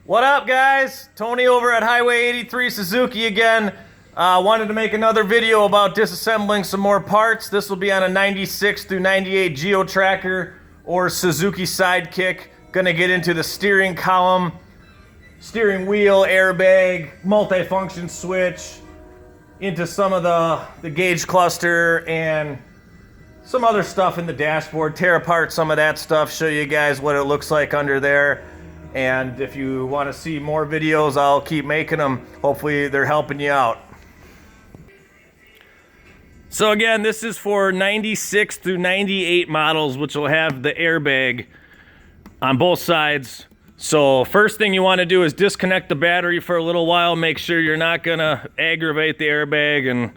What up, guys? Tony over at Highway 83 Suzuki again. Wanted to make another video about disassembling some more parts. This will be on a 96 through 98 GEO tracker or Suzuki Sidekick. Gonna get into the steering column, steering wheel, airbag, multifunction switch, into some of the gauge cluster and some other stuff in the dashboard. Tear apart some of that stuff, show you guys what it looks like under there. And if you want to see more videos, I'll keep making them. Hopefully they're helping you out. So again, this is for 96 through 98 models, which will have the airbag on both sides. So first thing you want to do is disconnect the battery for a little while. Make sure you're not going to aggravate the airbag and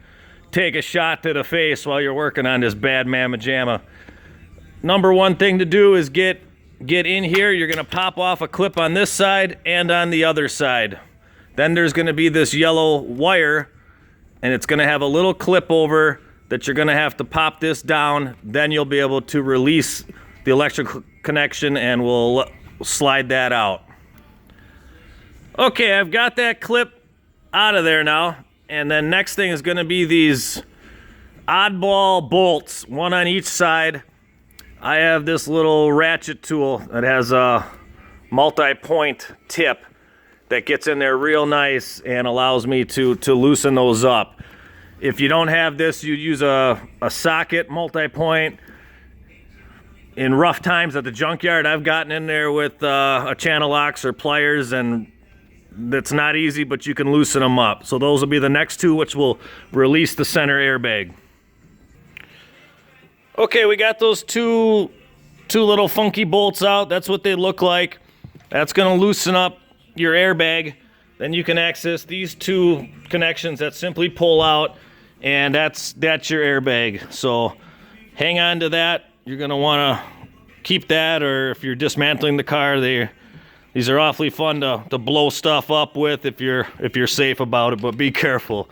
take a shot to the face while you're working on this bad mamma jamma. Number one thing to do is get in here. You're gonna pop off a clip on this side and on the other side. Then there's gonna be this yellow wire, and it's gonna have a little clip over that you're gonna have to pop this down. Then you'll be able to release the electrical connection, and we'll slide that out. Okay, I've got that clip out of there now. And then next thing is gonna be these oddball bolts, one on each side. I have this little ratchet tool that has a multi-point tip that gets in there real nice and allows me to loosen those up. If you don't have this, you use a socket multi-point. In rough times at the junkyard, I've gotten in there with a channel locks or pliers, and that's not easy, but you can loosen them up. So those will be the next two, which will release the center airbag. Okay, we got those two little funky bolts out. That's what they look like. That's gonna loosen up your airbag. Then you can access these two connections that simply pull out, and that's your airbag. So hang on to that. You're gonna wanna keep that, or if you're dismantling the car, these are awfully fun to blow stuff up with if you're safe about it, but be careful.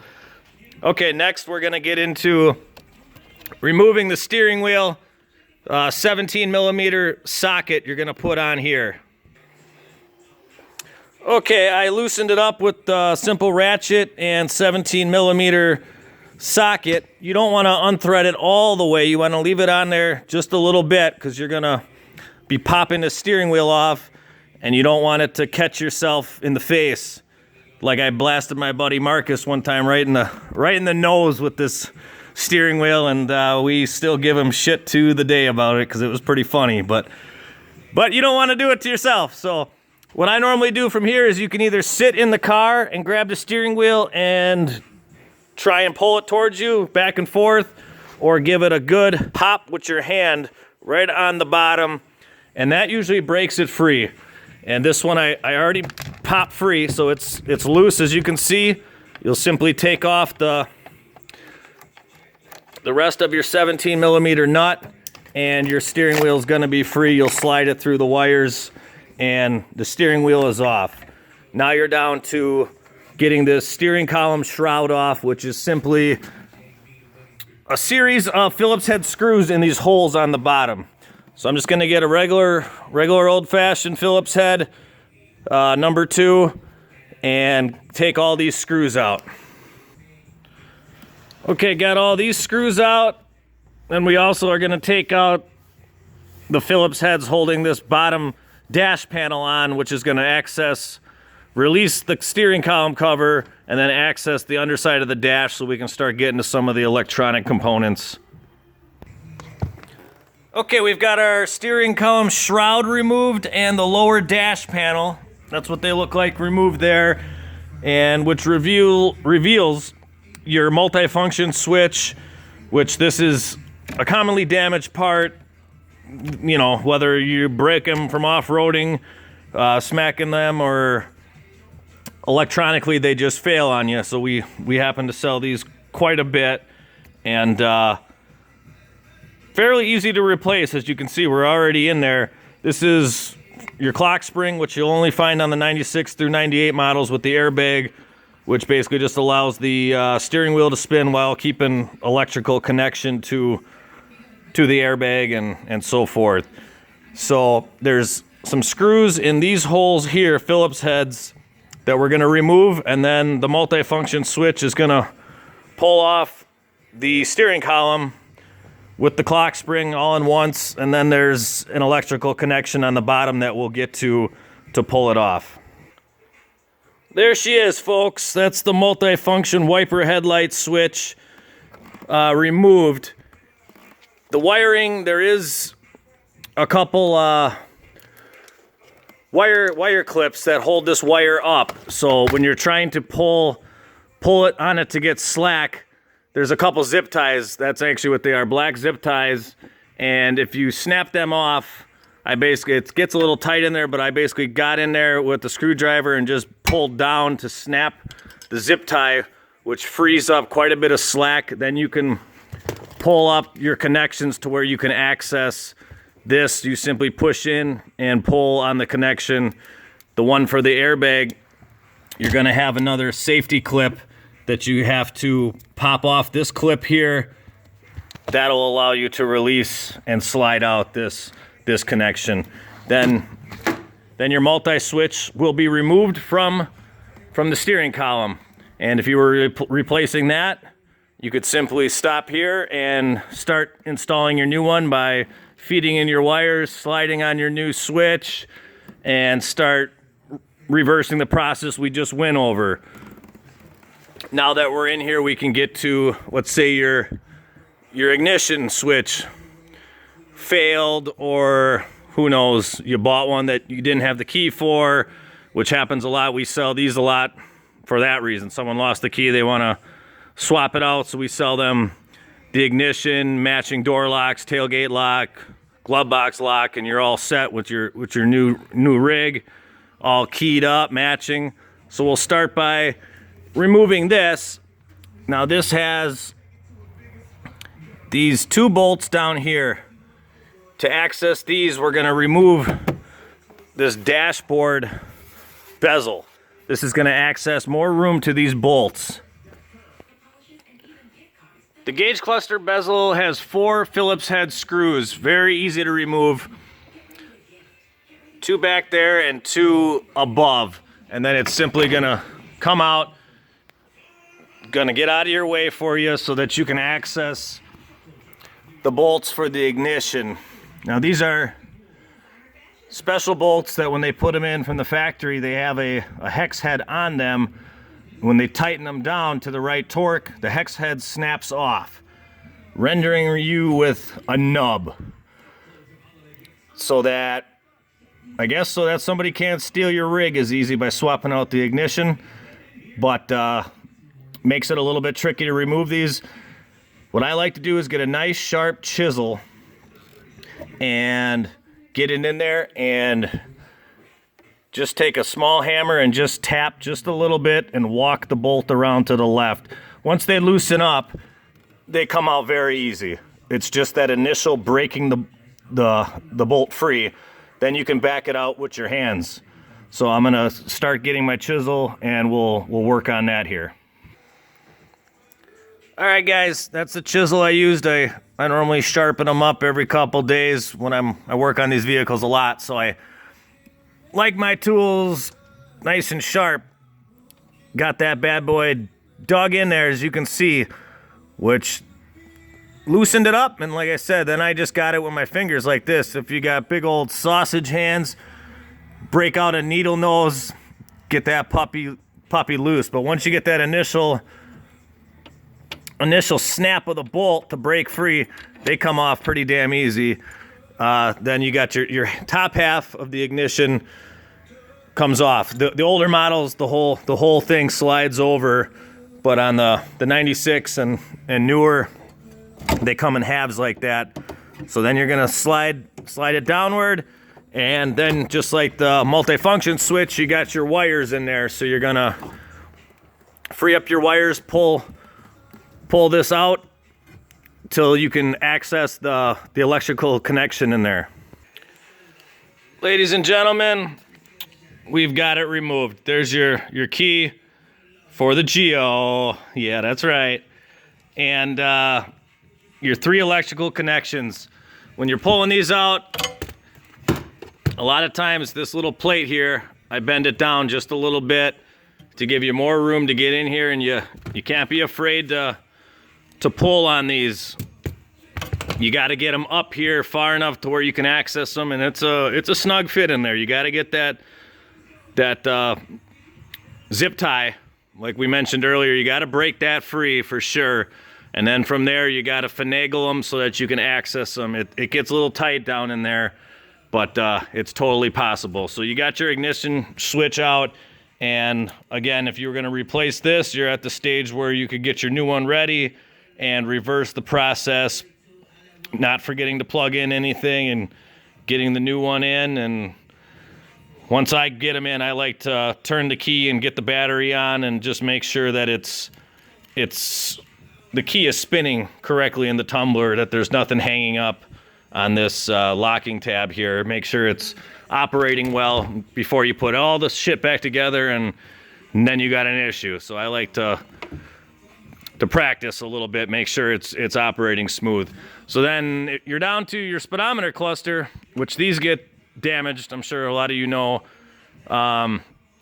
Okay, next we're gonna get into removing the steering wheel. 17 millimeter socket you're gonna put on here. Okay, I loosened it up with the simple ratchet and 17 millimeter socket. You don't want to unthread it all the way. You want to leave it on there just a little bit, because you're gonna be popping the steering wheel off, and you don't want it to catch yourself in the face. Like I blasted my buddy Marcus one time right in the nose with this steering wheel, and we still give him shit to the day about it because it was pretty funny. But you don't want to do it to yourself. So what I normally do from here is you can either sit in the car and grab the steering wheel and try and pull it towards you back and forth, or give it a good pop with your hand right on the bottom, and that usually breaks it free. And this one I already popped free, so it's loose. As you can see, you'll simply take off the rest of your 17 millimeter nut, and your steering wheel is going to be free. You'll slide it through the wires, and the steering wheel is off. Now you're down to getting this steering column shroud off, which is simply a series of Phillips head screws in these holes on the bottom. So I'm just going to get a regular old-fashioned Phillips head, number 2, and take all these screws out. Okay, got all these screws out, and we also are going to take out the Phillips heads holding this bottom dash panel on, which is going to release the steering column cover, and then access the underside of the dash so we can start getting to some of the electronic components. Okay, we've got our steering column shroud removed and the lower dash panel. That's what they look like removed there, and which reveals your multifunction switch, which this is a commonly damaged part. You know, whether you break them from off-roading, smacking them, or electronically they just fail on you. So we happen to sell these quite a bit, and fairly easy to replace. As you can see, we're already in there. This is your clock spring, which you'll only find on the 96 through 98 models, with the airbag, which basically just allows the steering wheel to spin while keeping electrical connection to the airbag and so forth. So there's some screws in these holes here, Phillips heads, that we're gonna remove, and then the multifunction switch is gonna pull off the steering column with the clock spring all in once, and then there's an electrical connection on the bottom that we'll get to pull it off. There she is, folks. That's the multifunction wiper headlight switch removed. The wiring, there is a couple wire clips that hold this wire up. So when you're trying to pull it on it to get slack, there's a couple zip ties. That's actually what they are, black zip ties. And if you snap them off, it gets a little tight in there, but I basically got in there with the screwdriver and just pulled down to snap the zip tie, which frees up quite a bit of slack. Then you can pull up your connections to where you can access this. You simply push in and pull on the connection. The one for the airbag, you're gonna have another safety clip that you have to pop off this clip here. That'll allow you to release and slide out this connection. Then your multi-switch will be removed from the steering column. And if you were replacing that, you could simply stop here and start installing your new one by feeding in your wires, sliding on your new switch, and start reversing the process we just went over. Now that we're in here, we can get to, let's say your ignition switch failed, or who knows, you bought one that you didn't have the key for, which happens a lot. We sell these a lot for that reason. Someone lost the key, they want to swap it out, so we sell them the ignition, matching door locks, tailgate lock, glove box lock, and you're all set with your new rig, all keyed up, matching. So we'll start by removing this. Now this has these two bolts down here. To access these, we're gonna remove this dashboard bezel. This is gonna access more room to these bolts. The gauge cluster bezel has 4 Phillips head screws, very easy to remove. 2 back there and 2 above. And then it's simply gonna come out, gonna get out of your way for you so that you can access the bolts for the ignition. Now these are special bolts that when they put them in from the factory, they have a hex head on them. When they tighten them down to the right torque, the hex head snaps off, rendering you with a nub. So that somebody can't steal your rig as easy by swapping out the ignition, but makes it a little bit tricky to remove these. What I like to do is get a nice sharp chisel and get it in there and just take a small hammer and just tap just a little bit and walk the bolt around to the left. Once they loosen up, they come out very easy. It's just that initial breaking the bolt free. Then you can back it out with your hands. So I'm gonna start getting my chisel and we'll work on that here. All right, guys, that's the chisel I used. I normally sharpen them up every couple days when I work on these vehicles a lot, so I like my tools nice and sharp. Got that bad boy dug in there, as you can see, which loosened it up, and like I said, then I just got it with my fingers like this. If you got big old sausage hands, break out a needle nose, get that puppy loose. But once you get that initial snap of the bolt to break free, they come off pretty damn easy. Then you got your top half of the ignition comes off. The older models, the whole thing slides over, but on the 96 and newer, they come in halves like that. So then you're gonna slide it downward, and then just like the multifunction switch, you got your wires in there. So you're gonna free up your wires, pull this out till you can access the electrical connection in there. Ladies and gentlemen, we've got it removed. There's your key for the GEO. Yeah, that's right. And your 3 electrical connections. When you're pulling these out, a lot of times this little plate here, I bend it down just a little bit to give you more room to get in here, and you can't be afraid to pull on these. You got to get them up here far enough to where you can access them, and it's a snug fit in there. You got to get that zip tie, like we mentioned earlier. You got to break that free for sure, and then from there you got to finagle them so that you can access them. It gets a little tight down in there, but it's totally possible. So you got your ignition switch out. And again, if you were going to replace this, you're at the stage where you could get your new one ready and reverse the process, not forgetting to plug in anything and getting the new one in. And once I get them in, I like to turn the key and get the battery on and just make sure that the key is spinning correctly in the tumbler, that there's nothing hanging up on this locking tab here. Make sure it's operating well before you put all this shit back together, and then you got an issue. So I like to practice a little bit, make sure it's operating smooth. So then you're down to your speedometer cluster, which these get damaged, I'm sure a lot of you know,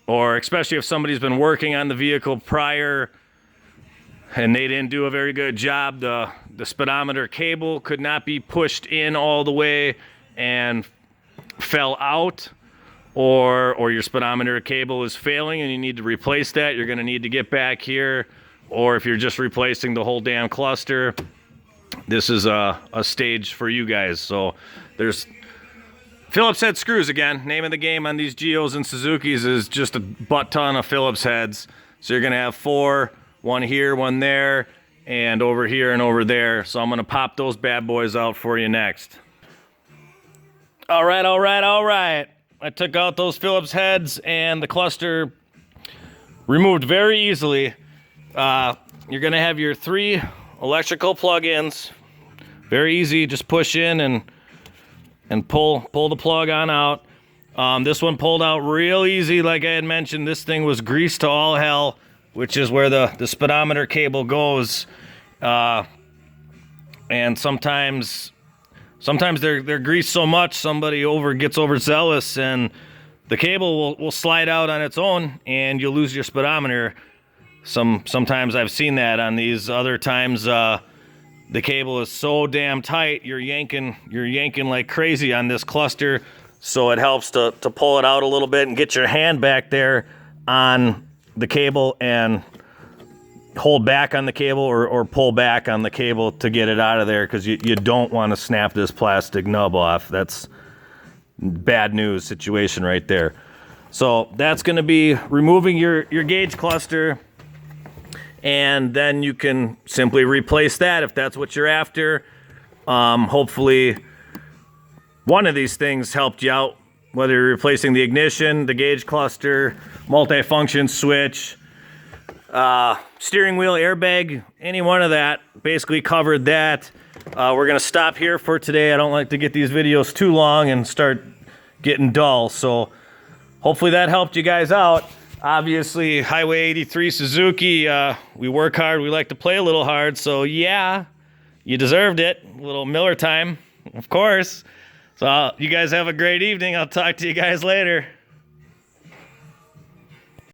or especially if somebody's been working on the vehicle prior and they didn't do a very good job. The speedometer cable could not be pushed in all the way and fell out, or your speedometer cable is failing and you need to replace that. You're going to need to get back here, or if you're just replacing the whole damn cluster, this is a stage for you guys. So there's Phillips head screws again. Name of the game on these GEOs and Suzukis is just a butt ton of Phillips heads. So you're going to have 4, one here, one there, and over here and over there. So I'm going to pop those bad boys out for you next. All right. I took out those Phillips heads and the cluster removed very easily. You're going to have your 3 electrical plug-ins. Very easy, just push in and pull the plug on out. This one pulled out real easy. Like I had mentioned, this thing was greased to all hell, which is where the speedometer cable goes. And sometimes they're greased so much, somebody gets overzealous and the cable will slide out on its own and you'll lose your speedometer. Sometimes I've seen that on these. Other times the cable is so damn tight, you're yanking like crazy on this cluster. So it helps to pull it out a little bit and get your hand back there on the cable and hold back on the cable or pull back on the cable to get it out of there, because you don't want to snap this plastic nub off. That's bad news situation right there. So that's going to be removing your gauge cluster, and then you can simply replace that if that's what you're after. Hopefully one of these things helped you out, whether you're replacing the ignition, the gauge cluster, multifunction switch, steering wheel, airbag, any one of that. Basically covered that. We're gonna stop here for today. I don't like to get these videos too long and start getting dull, so hopefully that helped you guys out. Obviously, Highway 83 Suzuki, we work hard, we like to play a little hard, so yeah, you deserved it. A little Miller time, of course. So you guys have a great evening. I'll talk to you guys later.